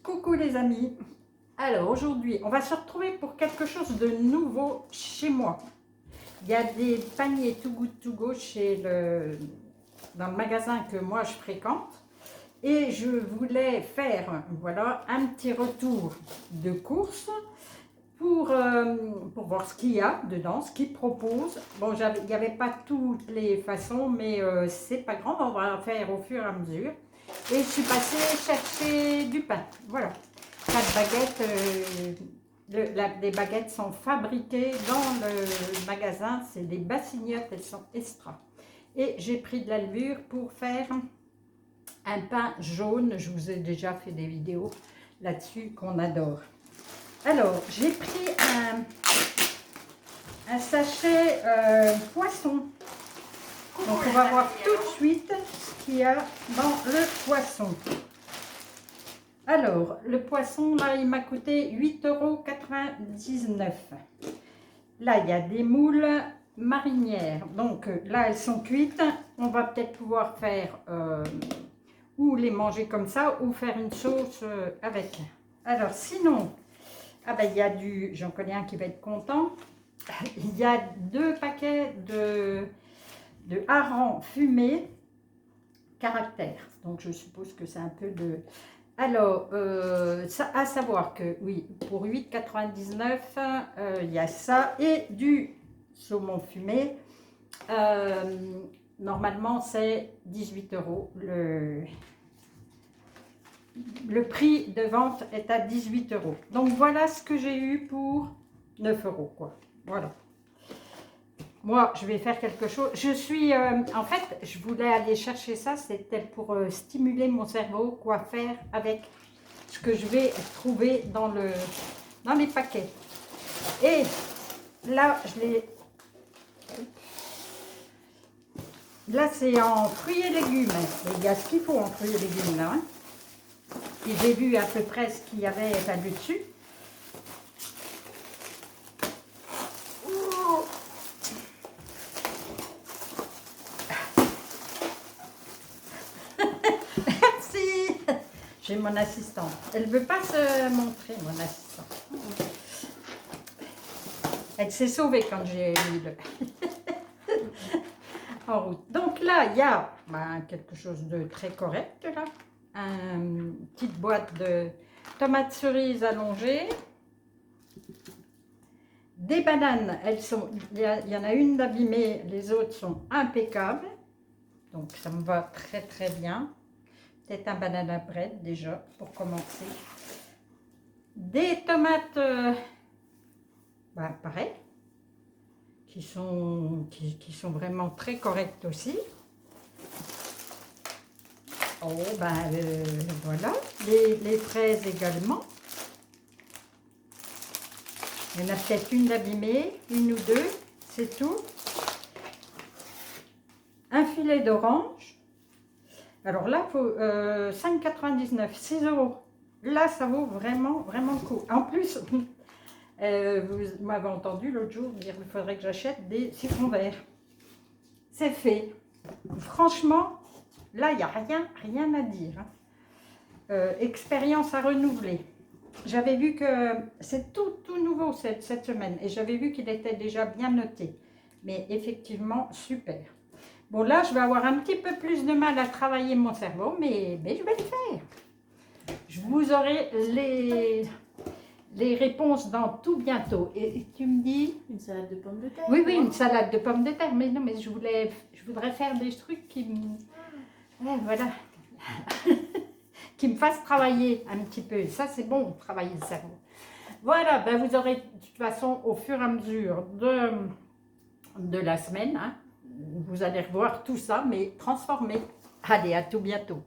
Coucou les amis. Alors aujourd'hui, on va se retrouver pour quelque chose de nouveau chez moi. Il y a des paniers Too Good To Go dans le magasin que moi je fréquente. Et je voulais faire voilà, un petit retour de course pour voir ce qu'il y a dedans, ce qu'ils proposent. Bon, il n'y avait pas toutes les façons, mais c'est pas grave, on va faire au fur et à mesure. Et je suis passée chercher du pain. Voilà, 4 baguettes. Les baguettes sont fabriquées dans le magasin. C'est des bassignottes, elles sont extra. Et j'ai pris de la levure pour faire un pain jaune. Je vous ai déjà fait des vidéos là-dessus qu'on adore. Alors, j'ai pris un sachet poisson. Donc, on va voir tout de suite ce qu'il y a dans le poisson. Alors, le poisson, là, il m'a coûté 8,99 €. Là, il y a des moules marinières. Donc, là, elles sont cuites. On va peut-être pouvoir faire ou les manger comme ça ou faire une sauce avec. Alors, sinon, ah ben, il y a j'en connais un qui va être content. Il y a 2 paquets de harengs fumés caractère. Donc, je suppose que c'est un peu de... Alors, à savoir que, oui, pour 8,99 €, il y a ça et du saumon fumé. Normalement, c'est 18 €. Le prix de vente est à 18 €. Donc, voilà ce que j'ai eu pour 9 €, quoi. Voilà. Moi, je vais faire quelque chose. En fait, je voulais aller chercher ça. C'était pour stimuler mon cerveau, quoi faire avec ce que je vais trouver dans les paquets. Et là, là, c'est en fruits et légumes. Il y a ce qu'il faut en fruits et légumes, là. Hein. Et j'ai vu à peu près ce qu'il y avait là-dessus. J'ai mon assistante. Elle ne veut pas se montrer, mon assistante. Elle s'est sauvée quand j'ai mis en route. Donc là, il y a quelque chose de très correct, là. Une petite boîte de tomates cerises allongées. Des bananes, il y en a une d'abîmée, les autres sont impeccables. Donc ça me va très très bien. Peut-être un banana bread déjà pour commencer. Des tomates, pareil, qui sont vraiment très correctes aussi. Oh, voilà. Les fraises également. Il y en a peut-être une d'abîmée, une ou deux, c'est tout. Un filet d'orange. Alors là, il faut 5,99 €, 6 €. Là, ça vaut vraiment, vraiment le coup. En plus, vous m'avez entendu l'autre jour dire qu'il faudrait que j'achète des citrons verts. C'est fait. Franchement, là, il n'y a rien à dire. Hein. Expérience à renouveler. J'avais vu que c'est tout nouveau cette semaine et j'avais vu qu'il était déjà bien noté. Mais effectivement, super. Bon, là, je vais avoir un petit peu plus de mal à travailler mon cerveau, mais je vais le faire. Je vous aurai les réponses dans tout bientôt. Et tu me dis... Une salade de pommes de terre. Oui, une salade de pommes de terre. Mais non, mais je voudrais faire des trucs qui me... Ouais, voilà. qui me fassent travailler un petit peu. Ça, c'est bon, travailler le cerveau. Voilà, vous aurez de toute façon, au fur et à mesure de la semaine, hein, vous allez revoir tout ça, mais transformé. Allez, à tout bientôt.